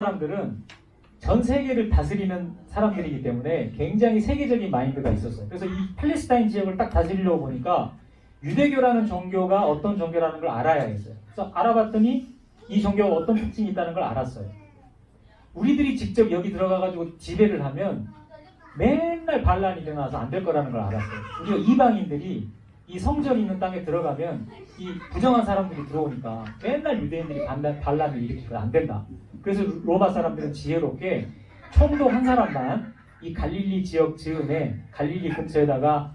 사람들은 전 세계를 다스리는 사람들이기 때문에 굉장히 세계적인 마인드가 있었어요. 그래서 이 팔레스타인 지역을 딱 다스리려고 보니까 유대교라는 종교가 어떤 종교라는 걸 알아야 했어요. 그래서 알아봤더니 이 종교가 어떤 특징이 있다는 걸 알았어요. 우리들이 직접 여기 들어가가지고 지배를 하면 맨날 반란이 일어나서 안 될 거라는 걸 알았어요. 우리가 이방인들이 이 성전 있는 땅에 들어가면 이 부정한 사람들이 들어오니까 맨날 유대인들이 반란을 일으키면 안 된다. 그래서 로마 사람들은 지혜롭게 총독 한 사람만 이 갈릴리 지역 즈음에 갈릴리 근처에다가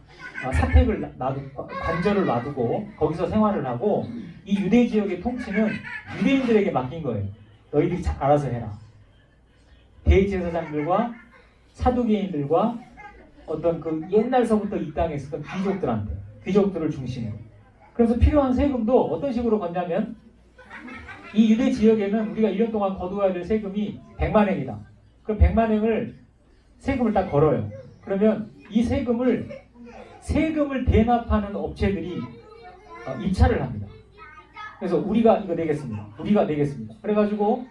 사택을 관절을 놔두고 거기서 생활을 하고 이 유대 지역의 통치는 유대인들에게 맡긴 거예요. 너희들이 알아서 해라. 대제사장들과 사두개인들과 어떤 그 옛날서부터 이 땅에 있었던 귀족들을 중심으로. 그래서 필요한 세금도 어떤 식으로 걷냐면 이 유대 지역에는 우리가 1년 동안 거두어야 될 세금이 100만행이다. 그럼 100만행을 세금을 딱 걸어요. 그러면 이 세금을 대납하는 업체들이 입찰을 합니다. 그래서 우리가 이거 내겠습니다. 우리가 내겠습니다. 그래가지고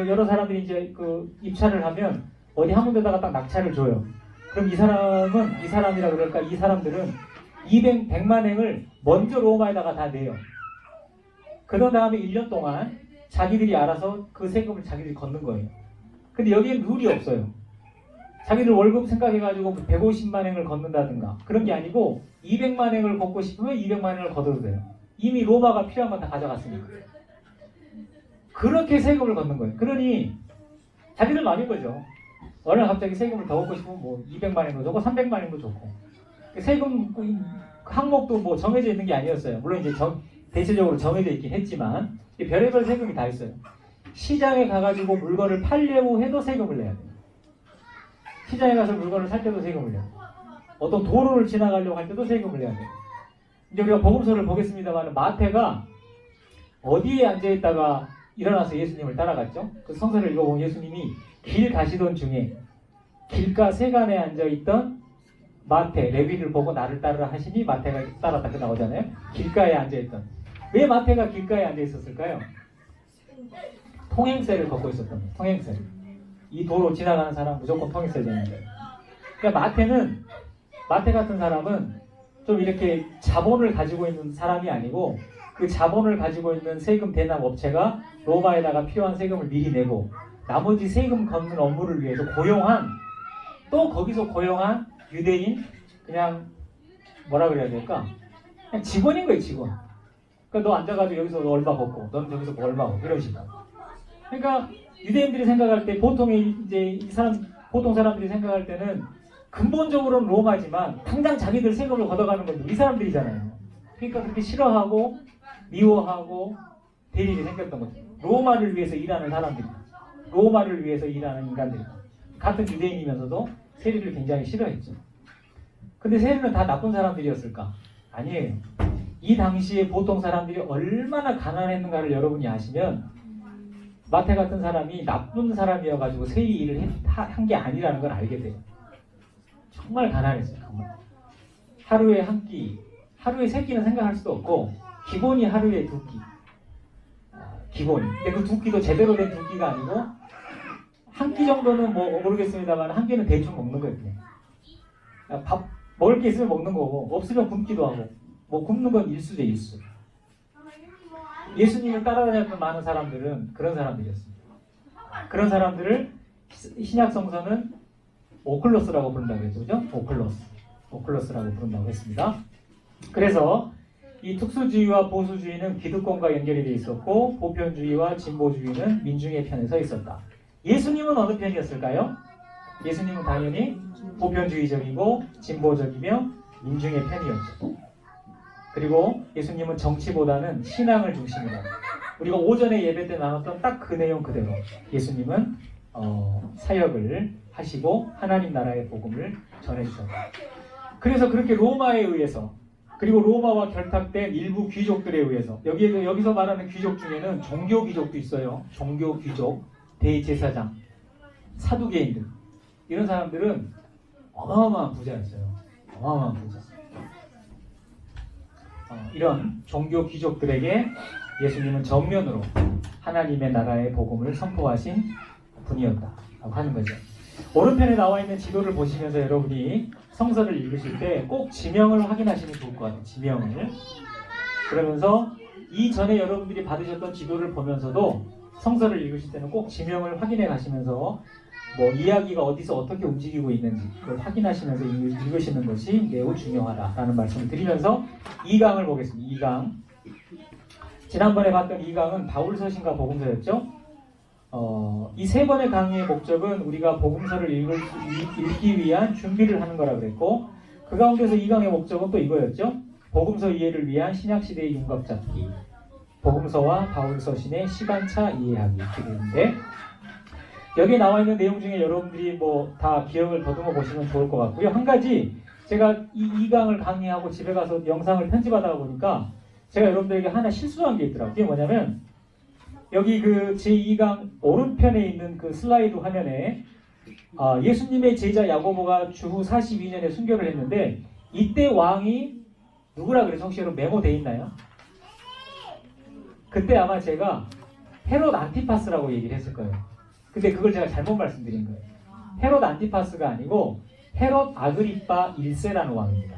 여러 사람들이 이제 그 입찰을 하면 어디 한 군데다가 딱 낙찰을 줘요. 그럼 이 사람이라 그럴까? 이 사람들은 100만행을 먼저 로마에다가 다 내요. 그런 다음에 1년 동안 자기들이 알아서 그 세금을 자기들이 걷는 거예요. 근데 여기엔 룰이 없어요. 자기들 월급 생각해가지고 150만행을 걷는다든가 그런 게 아니고 200만행을 걷고 싶으면 200만행을 걷어도 돼요. 이미 로마가 필요한 건 다 가져갔으니까. 그렇게 세금을 걷는 거예요. 그러니 자기들 마음인 거죠. 어느 날 갑자기 세금을 더 걷고 싶으면 뭐 200만행도 좋고 300만행도 좋고. 세금 항목도 뭐 정해져 있는 게 아니었어요. 물론 이제 대체적으로 정해져 있긴 했지만 별의별 세금이 다 있어요. 시장에 가가지고 물건을 팔려고 해도 세금을 내야 돼요. 시장에 가서 물건을 살 때도 세금을 내요. 어떤 도로를 지나가려고 할 때도 세금을 내야 돼요. 이제 우리가 복음서를 보겠습니다만 마태가 어디에 앉아있다가 일어나서 예수님을 따라갔죠? 그 성서를 읽어보면 예수님이 길 가시던 중에 길가 세간에 앉아있던 마태, 레위를 보고 나를 따르라 하시니 마태가 따랐다 그 나오잖아요. 길가에 앉아있던. 왜 마태가 길가에 앉아있었을까요? 통행세를 걷고 있었던 거예요. 통행세를. 이 도로 지나가는 사람 무조건 통행세 내는 거예요. 그러니까 마태 같은 사람은 좀 이렇게 자본을 가지고 있는 사람이 아니고 그 자본을 가지고 있는 세금 대납 업체가 로마에다가 필요한 세금을 미리 내고 나머지 세금 걷는 업무를 위해서 거기서 고용한 유대인 그냥 뭐라 그래야 될까? 그냥 직원인 거예요, 직원. 그러니까 너 앉아가지고 여기서 얼마 걷고 너는 저기서 뭐 얼마 걷고 이런 식으로. 그러니까 유대인들이 생각할 때 보통 사람들이 생각할 때는 근본적으로는 로마지만 당장 자기들 세금을 걷어가는 건 우리 사람들이잖아요. 그러니까 그렇게 싫어하고 미워하고 대립이 생겼던 거죠. 로마를 위해서 일하는 사람들이, 로마를 위해서 일하는 인간들이 같은 유대인이면서도 세리를 굉장히 싫어했죠. 근데 세리는 다 나쁜 사람들이었을까? 아니에요. 이 당시에 보통 사람들이 얼마나 가난했는가를 여러분이 아시면 마태 같은 사람이 나쁜 사람이어가지고 세리 일을 한 게 아니라는 걸 알게 돼요. 정말 가난했어요. 정말. 하루에 한 끼, 하루에 세 끼는 생각할 수도 없고 기본이 하루에 두 끼. 기본이. 근데 그 두 끼도 제대로 된 두 끼가 아니고 한 끼 정도는 뭐 모르겠습니다만 한 끼는 대충 먹는 거예요. 그냥. 밥 먹을 게 있으면 먹는 거고 없으면 굶기도 하고 뭐 굶는 건 일수죠, 일수. 예수님을 따라다녔던 많은 사람들은 그런 사람들이었습니다. 그런 사람들을 신약 성서는 오클로스라고 부른다고 했죠. 그죠? 오클로스라고 부른다고 했습니다. 그래서 이 특수주의와 보수주의는 기득권과 연결이 되어 있었고 보편주의와 진보주의는 민중의 편에 서 있었다. 예수님은 어느 편이었을까요? 예수님은 당연히 보편주의적이고 진보적이며 민중의 편이었죠. 그리고 예수님은 정치보다는 신앙을 중심으로 우리가 오전에 예배 때 나눴던 딱 그 내용 그대로 예수님은 사역을 하시고 하나님 나라의 복음을 전해주셨다. 그래서 그렇게 로마에 의해서 그리고 로마와 결탁된 일부 귀족들에 의해서 여기서 말하는 귀족 중에는 종교 귀족도 있어요. 종교 귀족, 대제사장, 사두개인들 이런 사람들은 어마어마한 부자였어요. 어마어마한 부자. 이런 종교 귀족들에게 예수님은 정면으로 하나님의 나라의 복음을 선포하신 분이었다라고 하는 거죠. 오른편에 나와 있는 지도를 보시면서 여러분이 성서를 읽으실 때 꼭 지명을 확인하시면 좋을 것 같아요. 지명을. 그러면서 이전에 여러분들이 받으셨던 지도를 보면서도 성서를 읽으실 때는 꼭 지명을 확인해 가시면서 뭐 이야기가 어디서 어떻게 움직이고 있는지 그걸 확인하시면서 읽으시는 것이 매우 중요하다라는 말씀을 드리면서 2강을 보겠습니다. 2강. 지난번에 봤던 2강은 바울서신과 복음서였죠. 이 세 번의 강의의 목적은 우리가 복음서를 읽기 위한 준비를 하는 거라 그랬고, 그 가운데서 2강의 목적은 또 이거였죠. 복음서 이해를 위한 신약시대의 윤곽 잡기, 복음서와 바울서신의 시간차 이해하기 이렇게 되는데, 여기 나와 있는 내용 중에 여러분들이 뭐 다 기억을 더듬어 보시면 좋을 것 같고요. 한 가지 제가 이 2강을 강의하고 집에 가서 영상을 편집하다 보니까 제가 여러분들에게 하나 실수한 게 있더라고요. 그게 뭐냐면 여기 그 제2강 오른편에 있는 그 슬라이드 화면에 예수님의 제자 야고보가 주후 42년에 순교를 했는데 이때 왕이 누구라 그래서 혹시 여러분 메모돼 있나요? 그때 아마 제가 헤롯 안티파스라고 얘기를 했을 거예요. 근데 그걸 제가 잘못 말씀드린 거예요. 헤롯 안티파스가 아니고 헤롯 아그리파 1세라는 왕입니다.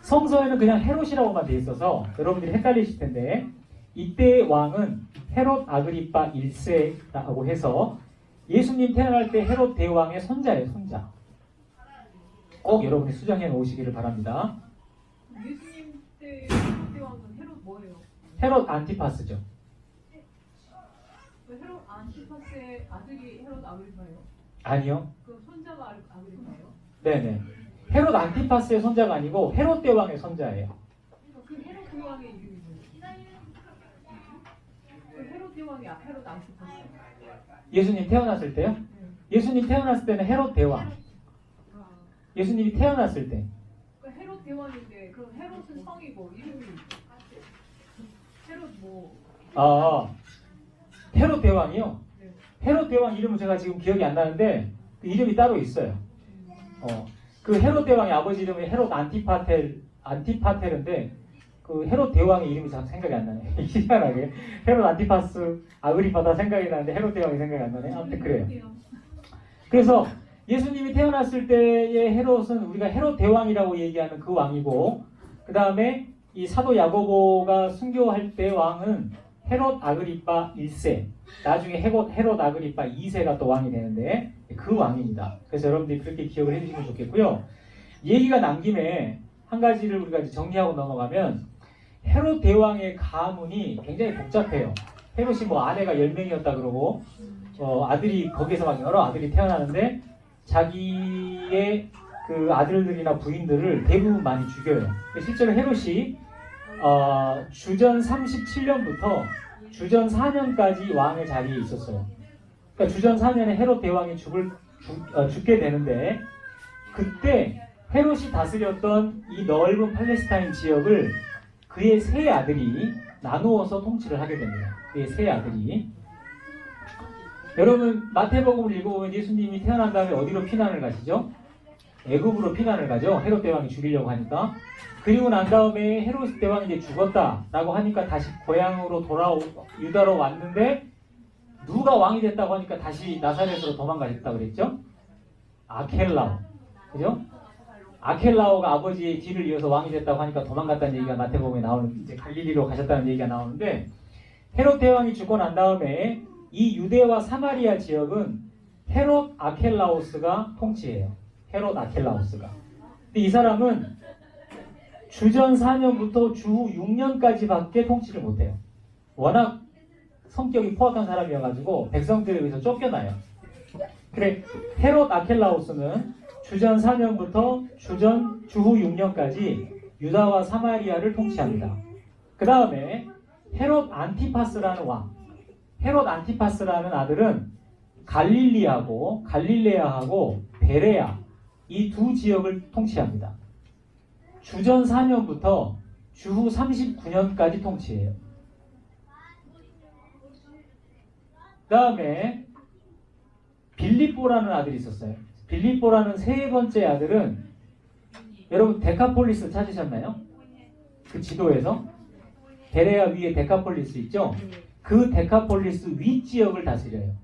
성서에는 그냥 헤롯이라고만 돼 있어서 여러분들이 헷갈리실 텐데 이때 왕은 헤롯 아그리파 1세라고 해서 예수님 태어날 때 헤롯 대왕의 손자예요. 손자. 꼭 여러분이 수정해 놓으시기를 바랍니다. 예수님 때 왕은 헤롯 뭐예요? 헤롯 안티파스죠. 헤롯 안티파스의 아들이 헤롯 아그리파예요? 아니요. 그 손자가 아그리파예요? 네네. 헤롯 안티파스의 손자가 아니고 헤롯 대왕의 손자예요. 그 헤롯 대왕의 이름이 뭐예요? 그 헤롯 대왕이 헤롯 안티파스. 예수님 태어났을 때요? 예수님 태어났을 때는 헤롯 대왕. 예수님이 태어났을 때. 그 헤롯 대왕인데 그럼 헤롯은 성이고 이름이 헤롯 뭐? 헤롯 대왕이요? 네. 헤롯 대왕 이름은 제가 지금 기억이 안 나는데 그 이름이 따로 있어요. 그 헤롯 대왕의 아버지 이름이 헤롯 안티파테르인데 그 헤롯 대왕의 이름이 잘 생각이 안 나네. 희한하게 헤롯 안티파스 아그리파다 생각이 나는데 헤롯 대왕이 생각이 안 나네. 아무튼 그래요. 그래서 예수님이 태어났을 때의 헤롯은 우리가 헤롯 대왕이라고 얘기하는 그 왕이고, 그 다음에 이 사도 야고보가 순교할 때 왕은 헤롯 아그리파 1세, 나중에 헤롯 아그리파 2세가 또 왕이 되는데 그 왕입니다. 그래서 여러분들이 그렇게 기억을 해주시면 좋겠고요. 얘기가 난 김에 한 가지를 우리가 이제 정리하고 넘어가면 헤롯 대왕의 가문이 굉장히 복잡해요. 헤롯이 뭐 아내가 10명이었다 그러고 아들이 거기서 막 여러 아들이 태어나는데 자기의 그 아들들이나 부인들을 대부분 많이 죽여요. 실제로 헤롯이 주전 37년부터 주전 4년까지 왕의 자리에 있었어요. 그러니까 주전 4년에 헤롯 대왕이 죽게 되는데 그때 헤롯이 다스렸던 이 넓은 팔레스타인 지역을 그의 세 아들이 나누어서 통치를 하게 됩니다. 그의 세 아들이. 여러분 마태복음을 읽어보면 예수님이 태어난 다음에 어디로 피난을 가시죠? 애굽으로 피난을 가죠. 헤롯 대왕이 죽이려고 하니까. 그리고 난 다음에 헤롯 대왕이 이제 죽었다라고 하니까 다시 고향으로 유다로 왔는데 누가 왕이 됐다고 하니까 다시 나사렛으로 도망가셨다고 그랬죠? 아켈라오. 그죠? 아켈라오가 아버지의 뒤를 이어서 왕이 됐다고 하니까 도망갔다는 얘기가 마태복음에 나오는, 이제 갈릴리로 가셨다는 얘기가 나오는데, 헤롯 대왕이 죽고 난 다음에 이 유대와 사마리아 지역은 헤롯 아켈라오스가 통치해요. 헤롯 아켈라오스가. 근데 이 사람은 주전 4년부터 주후 6년까지밖에 통치를 못해요. 워낙 성격이 포악한 사람이어가지고 백성들에 의해서 쫓겨나요. 그래, 헤롯 아켈라오스는 주전 4년부터 주후 6년까지 유다와 사마리아를 통치합니다. 그 다음에 헤롯 안티파스라는 왕, 헤롯 안티파스라는 아들은 갈릴레아하고 베레아 이 두 지역을 통치합니다. 주전 4년부터 주후 39년까지 통치해요. 그 다음에 빌립보라는 아들이 있었어요. 빌립보라는 세 번째 아들은, 여러분 데카폴리스 찾으셨나요? 그 지도에서 베레아 위에 데카폴리스 있죠? 그 데카폴리스 윗지역을 다스려요.